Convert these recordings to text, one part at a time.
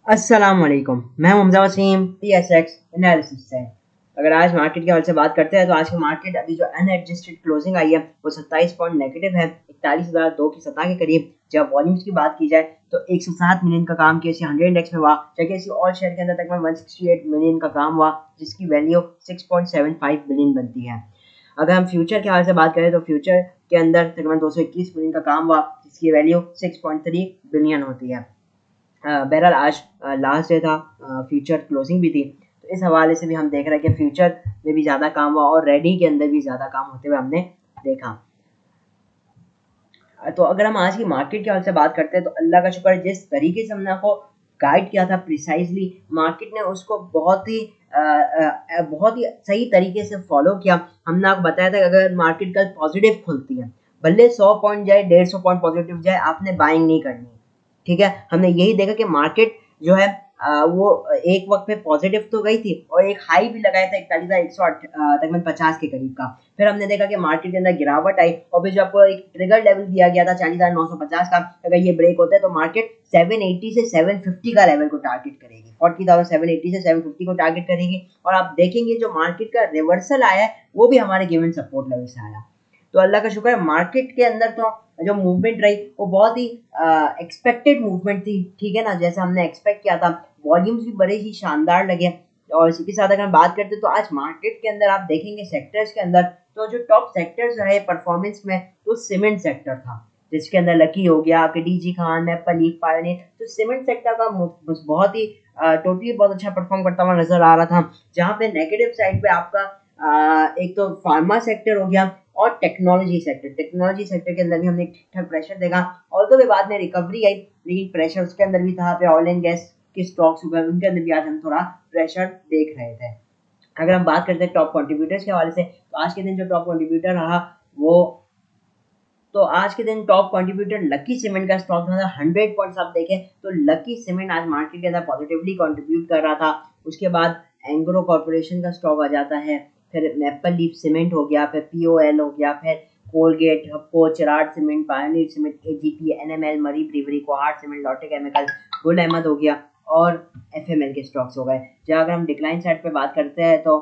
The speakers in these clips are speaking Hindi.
अस्सलाम वालेकुम। मैं मुमज़ा वसीम PSX एनालिसिस से। अगर आज मार्केट के हवाले से बात करते हैं तो आज की मार्केट अभी जो अनएडजस्टेड क्लोजिंग आई है वो 27 पॉइंट नेगेटिव है 41,002 की सतह के करीब। जब वॉल्यूम्स की बात की जाए तो 107 मिलियन का काम KSE 100 इंडेक्स में हुआ, जबकि KSE ऑल शेयर के अंदर तकरीबन 168 मिलियन का काम हुआ, जिसकी वैल्यू 6.75 बिलियन बनती है। अगर हम फ्यूचर के हवाले से बात करें तो फ्यूचर के अंदर तकरीबन 221 मिलियन का काम हुआ, जिसकी वैल्यू 6.3 बिलियन होती है। बहरहाल आज लास्ट डे था, फ्यूचर क्लोजिंग भी थी, तो इस हवाले से भी हम देख रहे हैं कि फ्यूचर में भी ज़्यादा काम हुआ और रेडी के अंदर भी ज़्यादा काम होते हुए हमने देखा। तो अगर हम आज की मार्केट के हवाले से बात करते हैं तो अल्लाह का शुक्र है, जिस तरीके से हमने आपको गाइड किया था प्रिसाइजली, मार्केट ने उसको बहुत ही सही तरीके से फॉलो किया। हमने आपको बताया था कि अगर मार्केट कल पॉजिटिव खुलती है, भले 100 पॉइंट जाए, 150 पॉइंट पॉजिटिव जाए, आपने बाइंग नहीं करनी। ठीक है, हमने यही देखा कि मार्केट जो है वो एक वक्त पे पॉजिटिव तो गई थी और एक हाई भी लगाया था 41,108 तकरीबन 50 के करीब का। फिर हमने देखा कि मार्केट के अंदर गिरावट आई और फिर जो आपको एक ट्रिगर लेवल दिया गया था 40,950 का, अगर ये ब्रेक होता है तो मार्केट 780 से 750 का लेवल को टारगेट करेगी, 40,780 से 750 को टारगेट करेगी। और आप देखेंगे जो मार्केट का रिवर्सल आया है वो भी हमारे गिवन सपोर्ट लेवल से आया। तो अल्लाह का शुक्र है, मार्केट के अंदर तो जो मूवमेंट रही वो बहुत ही एक्सपेक्टेड मूवमेंट थी। ठीक है ना, जैसे हमने एक्सपेक्ट किया था, वॉल्यूम्स भी बड़े ही शानदार लगे। और इसी के साथ अगर हम बात करते हैं तो आज मार्केट के अंदर आप देखेंगे सेक्टर्स के अंदर, तो जो टॉप सेक्टर्स रहे परफॉर्मेंस में, तो सीमेंट सेक्टर था, जिसके अंदर लकी हो गया, आपके DG Khan, maple leaf, pioneer. तो सीमेंट सेक्टर का बहुत ही टोटली बहुत अच्छा परफॉर्म करता हुआ नजर आ रहा था। जहाँ पे नेगेटिव साइड पे आपका एक तो फार्मा सेक्टर हो गया और टेक्नोलॉजी सेक्टर के अंदर भी हमने ठीक ठाक प्रेशर देखा। ऑल्दो भी बाद में रिकवरी आई, लेकिन प्रेशर उसके अंदर भी था। पे ऑयल एंड गैस के स्टॉक्स हुए, उनके अंदर भी आज हम थोड़ा प्रेशर देख रहे थे। अगर हम बात करते हैं टॉप कंट्रीब्यूटर्स के हवाले से, तो आज के दिन जो टॉप कंट्रीब्यूटर रहा वो, तो आज के दिन टॉप कंट्रीब्यूटर लकी सीमेंट का स्टॉक था। 100 पॉइंट्स आप देखें तो लकी सीमेंट आज मार्केट के अंदर पॉजिटिवली कंट्रीब्यूट कर रहा था। उसके बाद एंग्रो कॉर्पोरेशन का स्टॉक आ जाता है, फिर मैपल लीफ सीमेंट हो गया, फिर POL हो गया, फिर कोलगेट, हप्को, चिराग cement, pioneer cement, AGP, NML, Murree brewery, Kohat cement, Lotte chemical, Gul Ahmed हो गया और FML के स्टॉक्स हो गए। जहाँ अगर हम डिक्लाइन साइड पे बात करते हैं तो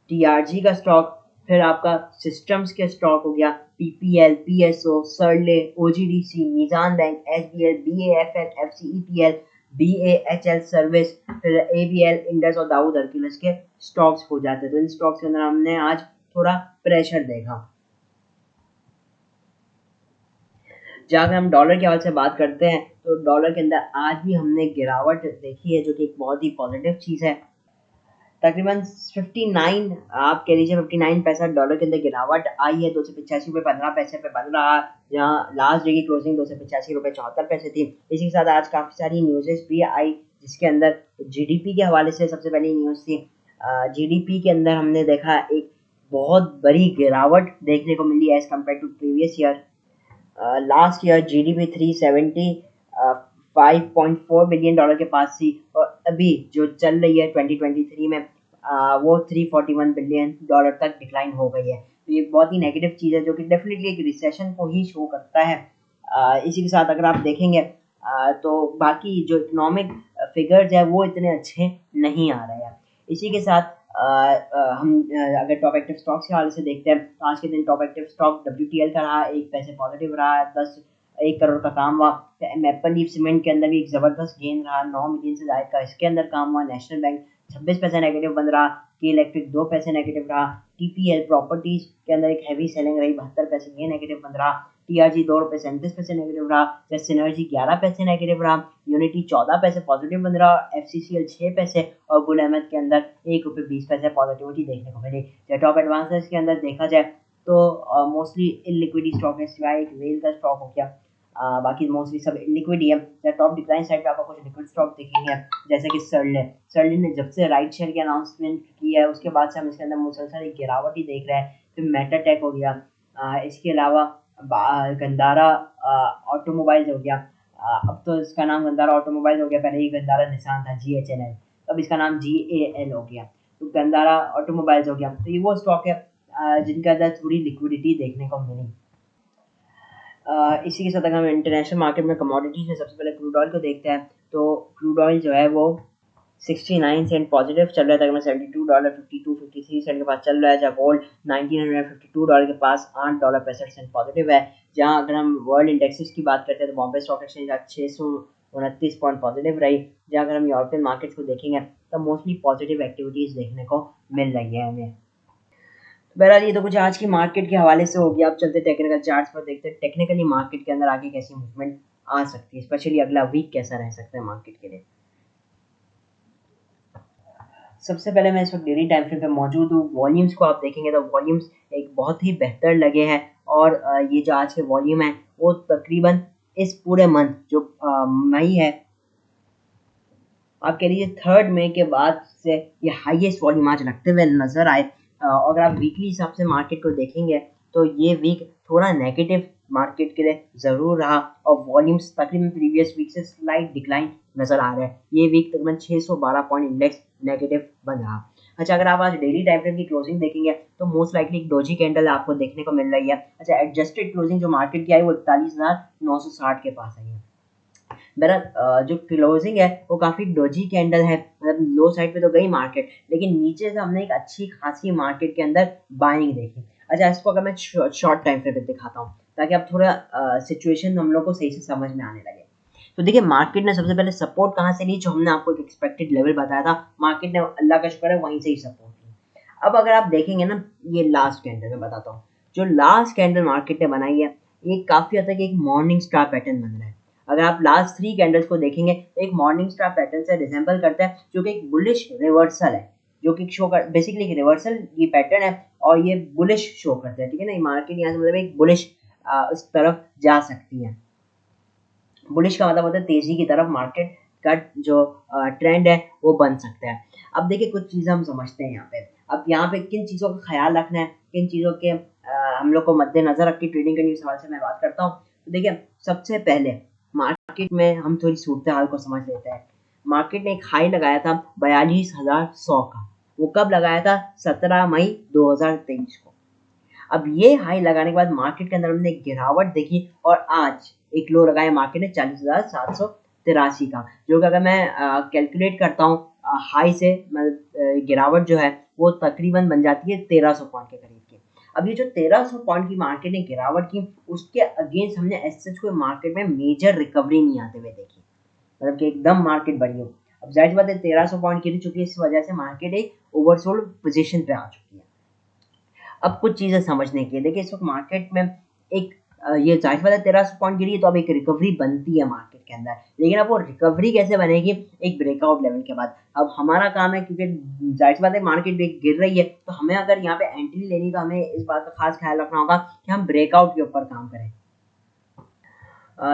TRG का स्टॉक, फिर आपका सिस्टम्स के स्टॉक हो गया, PPL, PSO, Searle, OGDC, Meezan bank, SBL, BAFL, FCEPL, BAHL service, फिर ABL, इंडस और दाऊद हरकुलस के स्टॉक्स हो जाते हैं। तो इन स्टॉक्स के अंदर हमने आज थोड़ा प्रेशर देखा। जहाँ हम डॉलर के हवाले से बात करते हैं तो डॉलर के अंदर आज भी हमने गिरावट देखी है, जो कि एक बहुत ही पॉजिटिव चीज़ है। तकरीबन 59, आप कह लीजिए 59 पैसा डॉलर के अंदर गिरावट आई है, 285 रुपये 15 पैसे पे बन रहा, जहाँ लास्ट डे की क्लोजिंग 285 रुपये 74 पैसे थी। इसी के साथ आज काफ़ी सारी न्यूज़ेस भी आई, जिसके अंदर GDP के हवाले से सबसे पहली न्यूज़ थी। GDP के अंदर हमने देखा एक बहुत बड़ी गिरावट देखने को मिली as compare to previous year. Last year GDP 370 $5.4 billion के पास थी, और अभी जो चल रही है 2023 में वो $341 बिलियन तक डिक्लाइन हो गई है। तो ये बहुत ही नेगेटिव चीज़ है, जो कि डेफिनेटली एक रिसेशन को ही शो करता है। इसी के साथ अगर आप देखेंगे तो बाकी जो इकोनॉमिक फिगर्स है वो इतने अच्छे नहीं आ रहे हैं। इसी के साथ हम अगर टॉप एक्टिव स्टॉक्स के हवाले से देखते हैं तो आज के दिन टॉप एक्टिव स्टॉक WTL का रहा, 1 पैसे पॉजिटिव रहा, 1 करोड़ का काम हुआ। मैपल लीफ सीमेंट के अंदर भी एक जबरदस्त गेन रहा, 9 मिलियन से ज्यादा का इसके अंदर काम हुआ। नेशनल बैंक 26 पैसे नेगेटिव बन रहा, की इलेक्ट्रिक 2 पैसे नेगेटिव रहा। TPL प्रॉपर्टीज के अंदर एक हैवी सेलिंग रही, 72 पैसे ये नेगेटिव बन रहा। TRG 2 रुपये 37 पैसे नेगेटिव रहा, जैसे सिनर्जी 11 पैसे नेगेटिव रहा, यूनिटी 14 पैसे पॉजिटिव बन रहा, FCCL 6 पैसे और गुल अहमद के अंदर 1 रुपये 20 पैसे पॉजिटिविटी देखने को मिली। टॉप एडवांसेस के अंदर देखा जाए तो मोस्टली इलिक्विडी स्टॉक है, सिवाय एक वेल का स्टॉक हो गया, बाकी मोस्टली सब लिक्विड ही है। टॉप डिक्लाइन साइड पे आपको कुछ लिक्विड स्टॉक दिखेंगे, जैसे कि सरले ने जब से राइट शेयर की अनाउंसमेंट की है उसके बाद से हम इसके अंदर मुसलसल एक गिरावट ही देख रहे हैं। फिर मेटाटेक हो गया, इसके अलावा गंदारा ऑटोमोबाइल्स हो गया, अब तो इसका नाम गंदारा ऑटोमोबाइल्स हो गया, पहले ये गंदारा निशान था GHNL, अब इसका नाम GAL हो गया, तो गंदारा ऑटोमोबाइल्स हो गया। तो ये वो स्टॉक है जिनके अंदर थोड़ी लिक्विडिटी देखने को मिली। इसी के साथ अगर हम इंटरनेशनल मार्केट में कमोडिटीज में सबसे पहले क्रूड ऑयल को देखते हैं, तो क्रूड ऑयल जो है वो 69 सेंट पॉजिटिव चल रहा है, तकरीबन $72 53 सेंट के पास चल रहा है। जहाँ गोल्ड $1952 के पास $8.65 पॉजिटिव है। जहाँ अगर हम वर्ल्ड इंडेक्सेस की बात करते हैं तो बॉम्बे स्टॉक एक्सचेंज आज 629 पॉइंट पॉजिटिव रही। जहाँ अगर हम यूरोपियन मार्केट्स को देखेंगे तो मोस्टली पॉजिटिव एक्टिविटीज देखने को मिल रही है हमें। बहरहाल ये तो कुछ आज की मार्केट के हवाले से हो गया। अब चलते टेक्निकल चार्ट्स पर, देखते हैं टेक्निकली मार्केट के अंदर आगे कैसी मूवमेंट आ सकती है, स्पेशली अगला वीक कैसा रह सकता है मार्केट के लिए। सबसे पहले मैं इस वक्त डेली टाइम फ्रेम पे मौजूद हूँ। वॉल्यूम्स को आप देखेंगे तो वॉल्यूम्स एक बहुत ही बेहतर लगे हैं, और ये जो आज के वॉल्यूम है वो तकरीबन इस पूरे मंथ जो मई है, आप कह लीजिए 3 मई के बाद से ये हाईएस्ट वॉल्यूम आज लगते हुए नजर आए। अगर आप वीकली हिसाब से मार्केट को देखेंगे तो ये वीक थोड़ा नेगेटिव मार्केट के लिए ज़रूर रहा, और वॉल्यूम्स तकरीबन प्रीवियस वीक से स्लाइट डिक्लाइन नज़र आ रहा है। ये वीक तकरीबन 612 पॉइंट इंडेक्स नेगेटिव बन रहा। अच्छा, अगर आप आज डेली टाइम फ्रेम की क्लोजिंग देखेंगे तो मोस्ट लाइकली एक डोजी कैंडल आपको देखने को मिल रही है। अच्छा, एडजस्टेड क्लोजिंग जो मार्केट की आई वो 41,960 के पास आई है। मेरा जो क्लोजिंग है वो काफ़ी डोजी कैंडल है, मतलब लो साइड पे तो गई मार्केट, लेकिन नीचे से हमने एक अच्छी खासी मार्केट के अंदर बाइंग देखी। अच्छा, इसको अगर मैं शॉर्ट टाइम फ्रेम पे दिखाता हूँ ताकि आप थोड़ा सिचुएशन हम लोग को सही से समझ में आने लगे। तो देखिए, मार्केट ने सबसे पहले सपोर्ट कहाँ से ली, जो हमने आपको एक एक्सपेक्टेड लेवल बताया था, मार्केट ने अल्लाह का शुक्र है वहीं से ही सपोर्ट ली। अब अगर आप देखेंगे ना, ये लास्ट कैंडल मैं बताता हूँ, जो लास्ट कैंडल मार्केट ने बनाई है ये काफ़ी हद तक एक मॉर्निंग स्टार पैटर्न बन रहा है। अगर आप लास्ट 3 कैंडल्स को देखेंगे तो एक मॉर्निंग स्टार पैटर्न से रिजेंबल करता है, जो कि एक बुलिश रिवर्सल है, जो कि शो कर बेसिकली एक रिवर्सल ये पैटर्न है, और ये बुलिश शो करता है। ठीक है ना, मार्केट यहाँ से मतलब एक बुलिश उस तरफ जा सकती है। बुलिश का मतलब होता है तेजी की तरफ मार्केट का जो ट्रेंड है वो बन सकता है। अब देखिए, कुछ चीज़ें हम समझते हैं यहाँ पे। अब यहाँ पे किन चीज़ों का ख्याल रखना है, किन चीज़ों के हम लोग को मद्देनजर रख के ट्रेडिंग करने के सवाल से मैं बात करता हूँ। तो देखिए, सबसे पहले मार्केट में हम थोड़ी सूरत हाल को समझ लेते हैं। मार्केट ने एक हाई लगाया था 42,100 का। वो कब लगाया था? 17 मई 2023 को। अब ये हाई लगाने के बाद मार्केट के अंदर हमने गिरावट देखी, और आज एक लो लगाया मार्केट ने 40,783 का, जो कि अगर मैं कैलकुलेट करता हूँ हाई से गिरावट जो है वो तकरीबन बन जाती है 1300 पॉइंट के करीब की। अब ये जो 1300 पॉइंट की मार्केट ने गिरावट की, उसके अगेंस्ट हमने एज कोई मार्केट में मेजर रिकवरी नहीं आते हुए देखी, मतलब कि एकदम मार्केट बढ़ी हो। अब जाहिर बात है 1300 पॉइंट गिर चुकी है, इस वजह से मार्केट एक ओवरसोल्ड पोजीशन पे आ चुकी है। अब कुछ चीज़ें समझने की है। देखिए, इस वक्त मार्केट में एक ये जाहिर बात है 1300 पॉइंट गिरी है तो अब एक रिकवरी बनती है मार्केट के अंदर, लेकिन अब वो रिकवरी कैसे बनेगी? एक ब्रेकआउट लेवल के बाद। अब हमारा काम है, क्योंकि जाहिर बात है मार्केट गिर रही है, तो हमें अगर यहाँ पे एंट्री लेनी तो हमें इस बात का खास ख्याल रखना होगा कि हम ब्रेकआउट के ऊपर काम करें।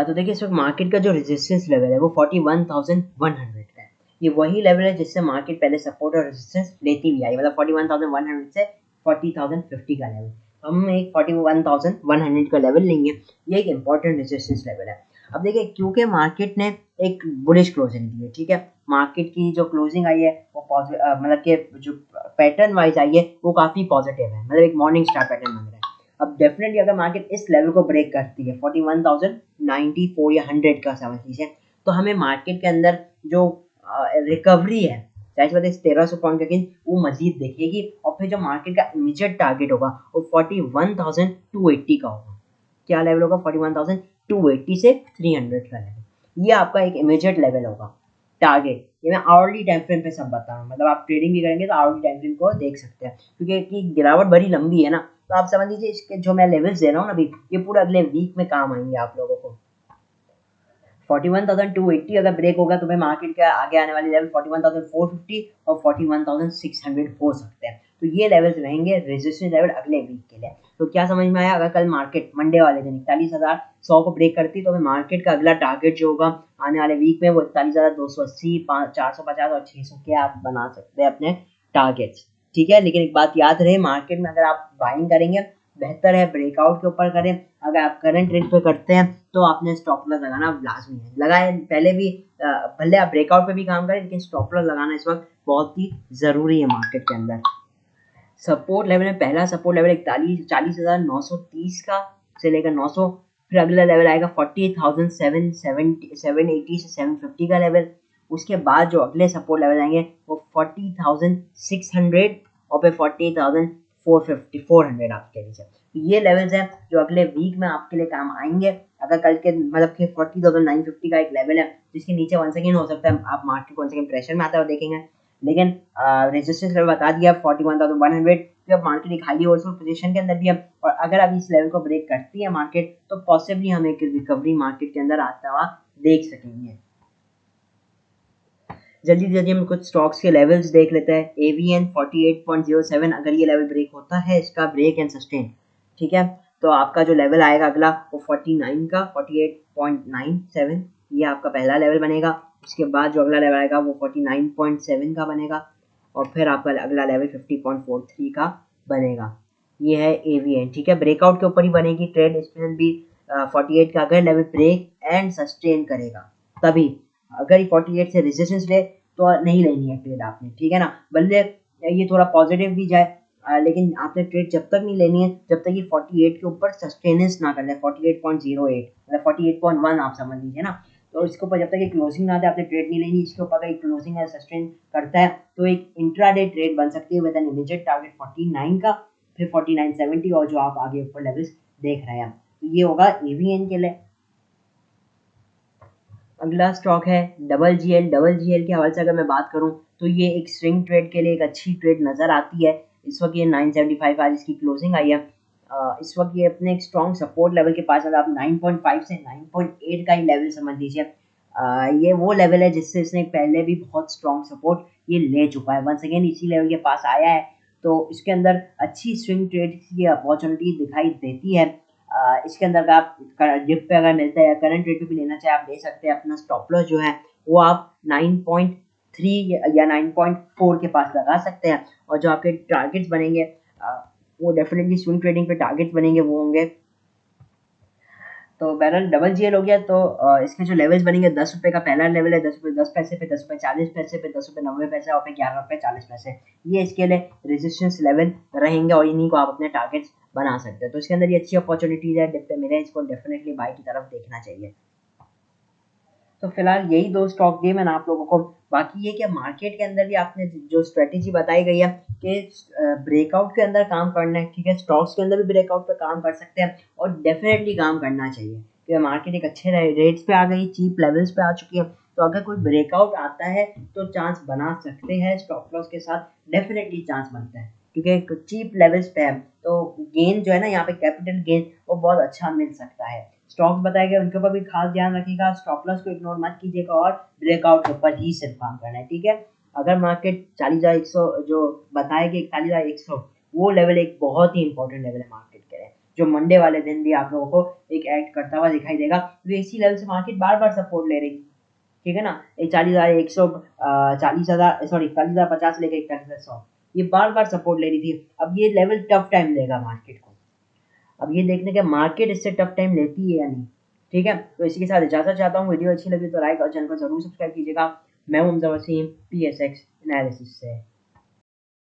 तो देखिए, इस वक्त मार्केट का जो रेजिस्टेंस लेवल है वो 41,100 का है। ये वही लेवल है जिससे मार्केट पहले सपोर्ट और रेजिस्टेंस लेती हुई आई, मतलब 41,100 से 40,050 का लेवल। हम एक 41,100 का लेवल लेंगे, ये एक इंपॉर्टेंट रेजिस्टेंस लेवल है। अब देखिए, क्योंकि मार्केट ने एक बुलिश क्लोजिंग दी है, ठीक है, मार्केट की जो क्लोजिंग आई है वो मतलब कि जो पैटर्न वाइज आई है वो काफ़ी पॉजिटिव है, मतलब एक मॉर्निंग स्टार पैटर्न बन रहा है। अब डेफिनेटली अगर मार्केट इस लेवल को ब्रेक करती है 41,094 या 100 का समझ लीजिए, तो हमें मार्केट के अंदर जो रिकवरी है, चाहे बात 1300 पॉइंट के अगेंस्ट, वो मजीद दिखेगी, और फिर जो मार्केट का इमीडिएट टारगेट होगा वो 41,280 का होगा। क्या लेवल होगा? 41,280 से 300 का लेवल, ये आपका एक इमीडिएट लेवल होगा टारगेट। ये मैं आवरली टाइम फ्रेम पे सब बता रहा हूँ, मतलब आप ट्रेडिंग भी करेंगे तो आवरली टाइम फ्रेम को देख सकते हैं, क्योंकि गिरावट बड़ी लंबी है ना, तो आप समझ लीजिए इसके जो मैं लेवल्स दे रहा हूँ ना अभी, ये पूरा अगले वीक में काम आएंगे आप लोगों को। 41,280 अगर ब्रेक होगा तो भाई मार्केट के आगे आने वाले लेवल 41,450 और 41,600 हो सकते हैं। तो ये लेवल्स रहेंगे रेजिस्टेंस लेवल अगले वीक के लिए। तो क्या समझ में आया? अगर कल मार्केट मंडे वाले दिन 41,100 को ब्रेक करती तो मार्केट का अगला टारगेट जो होगा आने वाले वीक में वो 41,280, 450 और 600 के आप बना सकते हैं अपने टारगेट्स। ठीक है, लेकिन एक बात याद रहे, मार्केट में अगर आप बाइंग करेंगे बेहतर है ब्रेकआउट के ऊपर करें। अगर आप करंट रेट पे करते हैं तो आपने स्टॉप लॉस लगाना लाजमी है, लगाए पहले भी, भले आप ब्रेकआउट पे भी काम करें, लेकिन स्टॉप लॉस लगाना इस वक्त बहुत ही ज़रूरी है मार्केट के अंदर। सपोर्ट लेवल में पहला सपोर्ट लेवल 40,930 का से लेकर 900, फिर अगला लेवल आएगा 48,780 से 750 का लेवल, उसके बाद जो अगले सपोर्ट लेवल आएंगे वो 40,600 और फिर 40,400 आपके लिए। तो ये लेवल्स हैं जो अगले वीक में आपके लिए काम आएंगे। अगर कल के मतलब कि 40,950 का एक लेवल है जिसके नीचे वन सेकेंड हो सकता है आप मार्केट को वन सेकेंड प्रेशर में आता हुआ देखेंगे, लेकिन रेजिस्टेंस लेवल बता दिया 41,100। जब मार्केट एक हाईली ओवरसोल्ड पोजीशन के अंदर भी है और अगर अभी इस लेवल को ब्रेक करती है मार्केट तो पॉसिबली हम एक रिकवरी मार्केट के अंदर आता हुआ देख सकेंगे। जल्दी जल्दी हम कुछ स्टॉक्स के लेवल्स देख लेते हैं। एवीएन 48.07, अगर ये लेवल ब्रेक होता है इसका ब्रेक एंड सस्टेन, ठीक है, तो आपका जो लेवल आएगा अगला वो 49 का 48.97, ये आपका पहला लेवल बनेगा। उसके बाद जो अगला लेवल आएगा वो 49.7 का बनेगा और फिर आपका अगला लेवल 50.43 का बनेगा। ये है एवीएन, ठीक है, ब्रेकआउट के ऊपर ही बनेगी ट्रेड। इसमें भी 48 का अगर लेवल ब्रेक एंड सस्टेन करेगा तभी, अगर 48 से रेजिस्टेंस ले तो नहीं लेनी है ट्रेड आपने, ठीक है ना। भले ये थोड़ा पॉजिटिव भी जाए लेकिन आपने ट्रेड जब तक नहीं लेनी है जब तक ये 48 के ऊपर सस्टेनेंस ना कर ले। 48.08 मतलब 48.1 आप समझ लीजिए ना। तो इसके ऊपर जब तक ये क्लोजिंग ना दे आपने ट्रेड नहीं लेनी। इसके ऊपर अगर क्लोजिंग है सस्टेन करता है तो एक इंट्राडे ट्रेड बन सकती है विद एन इमीडिएट टारगेट 49 का, फिर 49.70 और जो आप आगे ऊपर लेवल्स देख रहे हैं। तो ये होगा एवीएन के लिए। अगला स्टॉक है डबल जीएल। डबल जीएल के हवाले से अगर मैं बात करूं तो ये एक स्विंग ट्रेड के लिए एक अच्छी ट्रेड नज़र आती है। इस वक्त ये 975 आज इसकी क्लोजिंग आई है। इस वक्त ये अपने एक स्ट्रॉन्ग सपोर्ट लेवल के पास है। आप 9.5 से 9.8 का ही लेवल समझ लीजिए। ये वो लेवल है जिससे इसने पहले भी बहुत स्ट्रॉन्ग सपोर्ट ये ले चुका है। वंस अगेन इसी लेवल के पास आया है तो इसके अंदर अच्छी स्विंग ट्रेड की अपॉर्चुनिटी दिखाई देती है। इसके अंदर आप डिप पे अगर मिलता है या करंट रेट पे भी लेना चाहे आप ले सकते हैं। अपना स्टॉप लॉस जो है वो आप 9.3 या 9.4 के पास लगा सकते हैं और जो आपके टारगेट्स बनेंगे वो डेफिनेटली स्विंग ट्रेडिंग पे टारगेट्स बनेंगे वो होंगे। तो बहरहाल डबल जीएल हो गया। तो इसके जो लेवल्स बनेंगे 10 रुपये का पहला लेवल है, 10 रुपये 10 पैसे पे, 10 रुपये 40 पैसे पे, 10 रुपये 90 पैसे और फिर 11 रुपये 40 पैसे। ये इसके लिए रेजिस्टेंस लेवल रहेंगे और इन्हीं को आप अपने टारगेट्स बना सकते हैं। तो इसके अंदर ये अच्छी अपॉर्चुनिटीज है, डिप पे मिले इसको डेफिनेटली बाई की तरफ देखना चाहिए। तो फिलहाल यही दो स्टॉक दिए मैंने आप लोगों को। बाकी ये कि मार्केट के अंदर भी आपने जो स्ट्रेटेजी बताई गई है कि ब्रेकआउट के अंदर काम करना है, ठीक है, स्टॉक्स के अंदर भी ब्रेकआउट पे काम कर सकते हैं और डेफिनेटली काम करना चाहिए कि मार्केट एक अच्छे रेट्स पे आ गई, चीप लेवल्स पे आ चुकी है। तो अगर कोई ब्रेकआउट आता है तो चांस बना सकते हैं स्टॉप लॉस के साथ, डेफिनेटली चांस बनता है क्योंकि चीप लेवल्स पे है तो गेन जो है ना यहाँ पे कैपिटल गेन वो बहुत अच्छा मिल सकता है। स्टॉक्स बताए गए उनके ऊपर भी खास ध्यान रखिएगा, स्टॉप लॉस को इग्नोर मत कीजिएगा और ब्रेकआउट के ऊपर ही सिर्फ काम करना है, ठीक है। अगर मार्केट 40,100 जो बताए गए 4100 वो लेवल एक बहुत ही इंपॉर्टेंट लेवल है मार्केट के लिए, जो मंडे वाले दिन भी आप लोगों को एक एक्ट करता हुआ दिखाई देगा। तो इसी लेवल से मार्केट बार बार सपोर्ट ले रही थी, ठीक है ना। 40,100 40,000 सॉरी 40,050 लेकर 4100 ये बार बार सपोर्ट ले रही थी। अब ये लेवल टफ टाइम देगा मार्केट को। अब ये देखने के मार्केट इससे टफ टाइम लेती है या नहीं, ठीक है। तो इसी के साथ इजाजत चाहता हूँ। वीडियो अच्छी लगी तो लाइक और चैनल को जरूर सब्सक्राइब कीजिएगा। मैं हूं हमजा वसीम PSX एनालिसिस से।